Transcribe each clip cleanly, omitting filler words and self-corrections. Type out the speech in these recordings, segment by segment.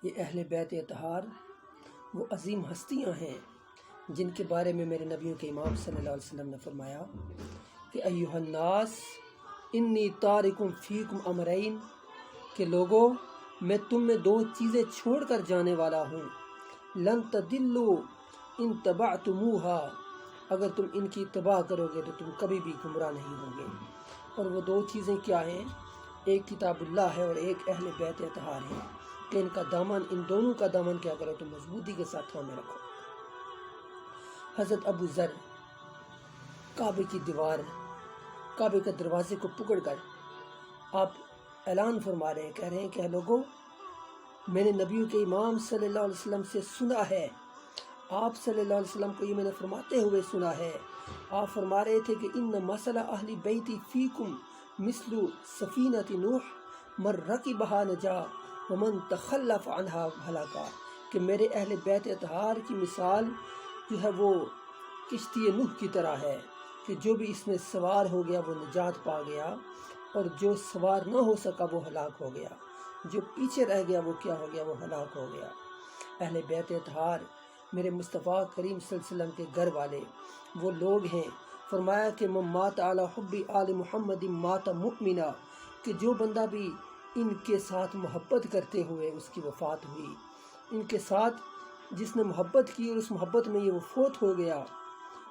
یہ اہل بیت اطہار وہ عظیم ہستیاں ہیں جن کے بارے میں میرے نبیوں کے امام صلی اللہ علیہ وسلم نے فرمایا کہ ایھا الناس انی تارکم فیکم امرین، کہ لوگو میں تم میں دو چیزیں چھوڑ کر جانے والا ہوں، لن تدلوا ان تبعتموہا، اگر تم ان کی اتباع کرو گے تو تم کبھی بھی گمراہ نہیں ہوں گے۔ اور وہ دو چیزیں کیا ہیں؟ ایک کتاب اللہ ہے اور ایک اہل بیت اطہار ہے، کہ ان کا دامن، ان دونوں کا دامن کیا کرو تو مضبوطی کے ساتھ تھامے رکھو۔ حضرت ابو ذر کعبے کی دیوار، کعبے کے دروازے کو پکڑ کر آپ اعلان فرما رہے ہیں، کہہ رہے ہیں کہ لوگوں میں نے نبیوں کے امام صلی اللہ علیہ وسلم سے سنا ہے، آپ صلی اللہ علیہ وسلم کو یہ میں نے فرماتے ہوئے سنا ہے، آپ فرما رہے تھے کہ ان مسئلہ اہل بیتی فیکم مثل سفینۃ نوح من رکبہا نجا ومن تخلف عنہا ہلاکا، کہ میرے اہل بیت اطہار کی مثال جو ہے وہ کشتی نوح کی طرح ہے، کہ جو بھی اس میں سوار ہو گیا وہ نجات پا گیا، اور جو سوار نہ ہو سکا وہ ہلاک ہو گیا، جو پیچھے رہ گیا وہ کیا ہو گیا؟ وہ ہلاک ہو گیا۔ اہل بیت اطہار میرے مصطفیٰ کریم صلی اللہ علیہ وسلم کے گھر والے وہ لوگ ہیں، فرمایا کہ من مات علی حب آل محمد مات مؤمنا، کہ جو بندہ بھی ان کے ساتھ محبت کرتے ہوئے اس کی وفات ہوئی، ان کے ساتھ جس نے محبت کی اور اس محبت میں یہ وہ فوت ہو گیا،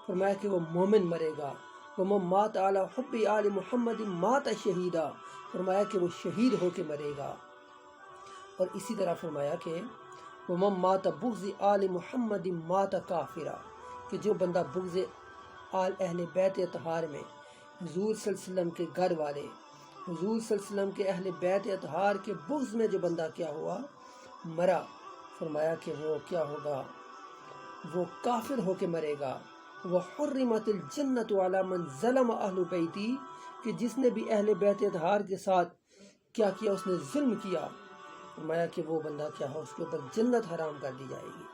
فرمایا کہ وہ مومن مرے گا۔ ومن مات علی حب آل محمد مات شہیدا، فرمایا کہ وہ شہید ہو کے مرے گا۔ اور اسی طرح فرمایا کہ ومن مات بغض آل محمد مات کافرا، کہ جو بندہ بغض آل اہل بیت اطہار میں حضور صلی اللہ علیہ وسلم کے گھر والے، حضور صلی اللہ علیہ وسلم کے اہل بیت اطہار کے بغض میں جو بندہ کیا ہوا؟ مرا، فرمایا کہ وہ کیا ہوگا؟ وہ کافر ہو کے مرے گا۔ وحرمت الجنت علی من ظلم اہل بیتی، کہ جس نے بھی اہل بیت اطہار کے ساتھ کیا کیا؟ اس نے ظلم کیا، فرمایا کہ وہ بندہ کیا ہو؟ اس کے اوپر جنت حرام کر دی جائے گی۔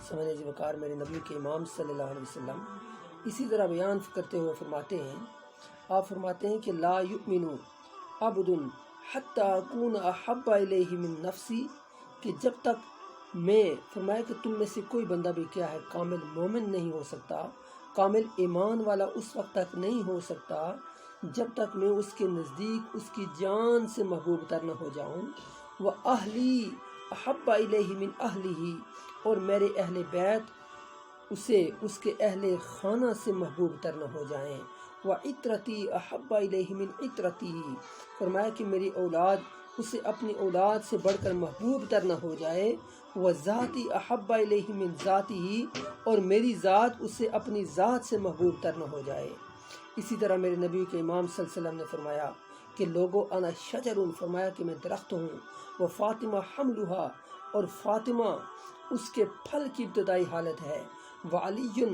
سمجھنے جی وقار میرے نبی کے امام صلی اللہ علیہ وسلم اسی طرح بیان کرتے ہوئے فرماتے ہیں، آپ فرماتے ہیں کہ لا یؤمن عبد حتی اکون احب الیہ من نفسی، کہ جب تک میں، فرمایا کہ تم میں سے کوئی بندہ بھی کیا ہے؟ کامل مومن نہیں ہو سکتا، کامل ایمان والا اس وقت تک نہیں ہو سکتا جب تک میں اس کے نزدیک اس کی جان سے محبوب تر نہ ہو جاؤں۔ وَأَهْلِي أَحَبَّ إِلَيْهِ مِنْ أَهْلِهِ، اور میرے اہل بیت اسے اس کے اہل خانہ سے محبوب تر نہ ہو جائیں۔ وَعِطْرَتِي أَحَبَّ إِلَيْهِ مِنْ عِطْرَتِهِ، فرمایا کہ میری اولاد اسے اپنی اولاد سے بڑھ کر محبوب تر نہ ہو جائے۔ وَذَاتِي أَحَبَّ إِلَيْهِ مِنْ ذَاتِهِ، اور میری ذات اسے اپنی ذات سے محبوب تر نہ ہو جائے۔ اسی طرح میرے نبی کے امام صلی اللہ علیہ وسلم نے فرمایا کہ لوگو انا شجر، فرمایا کہ میں درخت ہوں، وہ فاطمہ حملہا، اور فاطمہ اس کے پھل کی ابتدائی حالت ہے، وعلی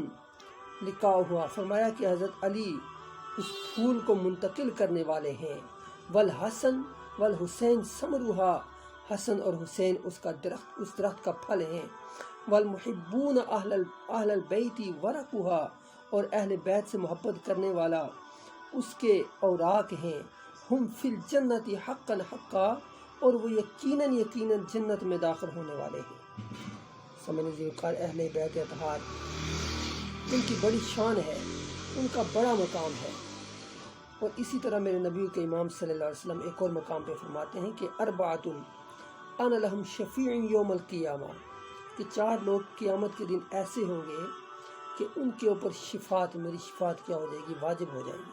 لقاؤہا، فرمایا کہ حضرت علی اس پھول کو منتقل کرنے والے ہیں، والحسن والحسین ثمرہا، حسن اور حسین اس درخت کا پھل ہیں، والمحبون اہل البیت ورقہا، اور اہل بیت سے محبت کرنے والا اس کے اوراق ہیں، ہم فی الجنت حقا حقا، اور وہ یقیناً جنت میں داخل ہونے والے ہیں۔ سمجھ لیجیے اہل بیت اطہار ان کی بڑی شان ہے، ان کا بڑا مقام ہے۔ اور اسی طرح میرے نبی کے امام صلی اللہ علیہ وسلم ایک اور مقام پہ فرماتے ہیں کہ اربعۃ انا لہم شفیع یوم القیامہ، کہ چار لوگ قیامت کے دن ایسے ہوں گے کہ ان کے اوپر شفاعت، میری شفاعت کیا ہو جائے گی؟ واجب ہو جائے گی۔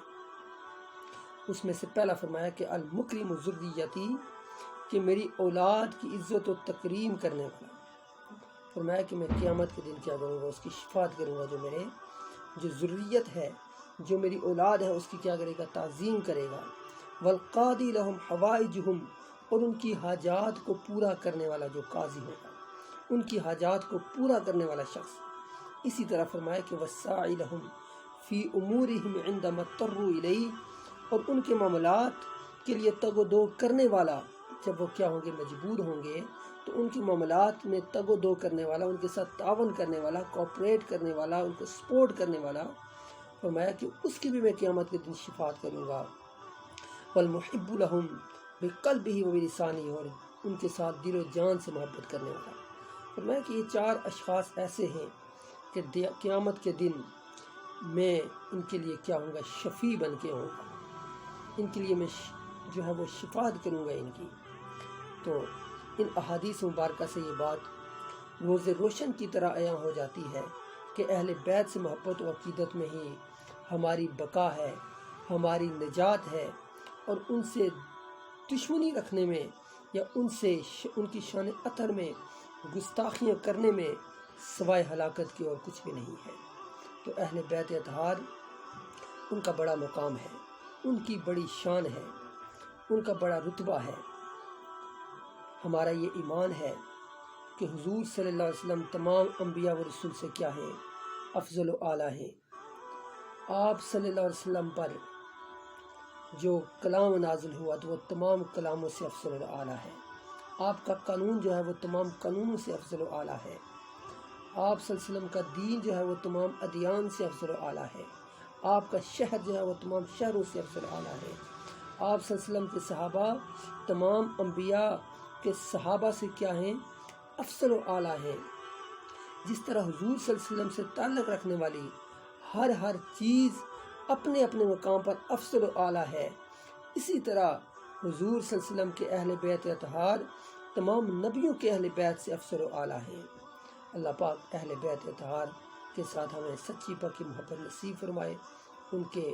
اس میں سے پہلا فرمایا کہ المکرم ذریتی، کہ میری اولاد کی عزت و تکریم کرنے والا، فرمایا کہ میں قیامت کے دن کیا کروں گا؟ اس کی شفاعت کروں گا، جو ذریت ہے، جو میری اولاد ہے اس کی کیا کرے گا؟ تعظیم کرے گا۔ والقاضی لہم حوائجہم، اور ان کی حاجات کو پورا کرنے والا جو قاضی ہوگا، ان کی حاجات کو پورا کرنے والا شخص۔ اسی طرح فرمایا کہ والساعی لہم فی امورہم عندما اضطروا الیہ، اور ان کے معاملات کے لیے تگ و دو کرنے والا، جب وہ کیا ہوں گے؟ مجبور ہوں گے، تو ان کی معاملات میں تگ و دو کرنے والا، ان کے ساتھ تعاون کرنے والا، کوآپریٹ کرنے والا، ان کو سپورٹ کرنے والا، فرمایا کہ اس کی بھی میں قیامت کے دن شفاعت کروں گا۔ والمحب لہم بقلبہ و بلسانہ، اور ان کے ساتھ دل و جان سے محبت کرنے والا۔ فرمایا کہ یہ 4 اشخاص ایسے ہیں کہ قیامت کے دن میں ان کے لیے کیا ہوں گا، شفیع بن کے ہوں گا، ان کے لیے میں جو ہے وہ شفاعت کروں گا ان کی۔ تو ان احادیث مبارکہ سے یہ بات روز روشن کی طرح عیاں ہو جاتی ہے کہ اہل بیت سے محبت و عقیدت میں ہی ہماری بقا ہے، ہماری نجات ہے، اور ان سے دشمنی رکھنے میں یا ان کی شان اطہر میں گستاخیاں کرنے میں سوائے ہلاکت کی اور کچھ بھی نہیں ہے۔ تو اہل بیت اطہار ان کا بڑا مقام ہے، ان کی بڑی شان ہے، ان کا بڑا رتبہ ہے۔ ہمارا یہ ایمان ہے کہ حضور صلی اللہ علیہ وسلم تمام انبیاء و رسول سے کیا ہیں، افضل و اعلیٰ ہیں۔ آپ صلی اللہ علیہ وسلم پر جو کلام نازل ہوا تو وہ تمام کلاموں سے افضل و اعلیٰ ہے۔ آپ کا قانون جو ہے وہ تمام قانونوں سے افضل و اعلیٰ ہے۔ آپ صلی اللہ علیہ وسلم کا دین جو ہے وہ تمام ادیان سے افضل و اعلیٰ ہے۔ آپ کا شہر جو ہے وہ تمام شہروں سے افضل و اعلیٰ ہے۔ آپ صلی اللہ علیہ وسلم کے صحابہ تمام انبیاء کے صحابہ سے کیا ہیں، افضل و اعلیٰ ہیں۔ جس طرح حضور صلی اللہ علیہ وسلم سے تعلق رکھنے والی ہر چیز اپنے اپنے مقام پر افضل و اعلیٰ ہے، اسی طرح حضور صلی اللہ علیہ وسلم کے اہل بیت اطہار تمام نبیوں کے اہل بیت سے افضل و اعلیٰ ہیں۔ اللہ پاک اہل بیت اطہار کے ساتھ ہمیں سچی پاکی محبت نصیب فرمائے، ان کے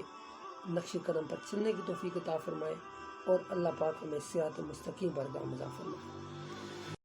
نقش قدم پر چلنے کی توفیق عطا فرمائے، اور اللہ پاک ہمیں صراط مستقیم پر گامزن فرمائے۔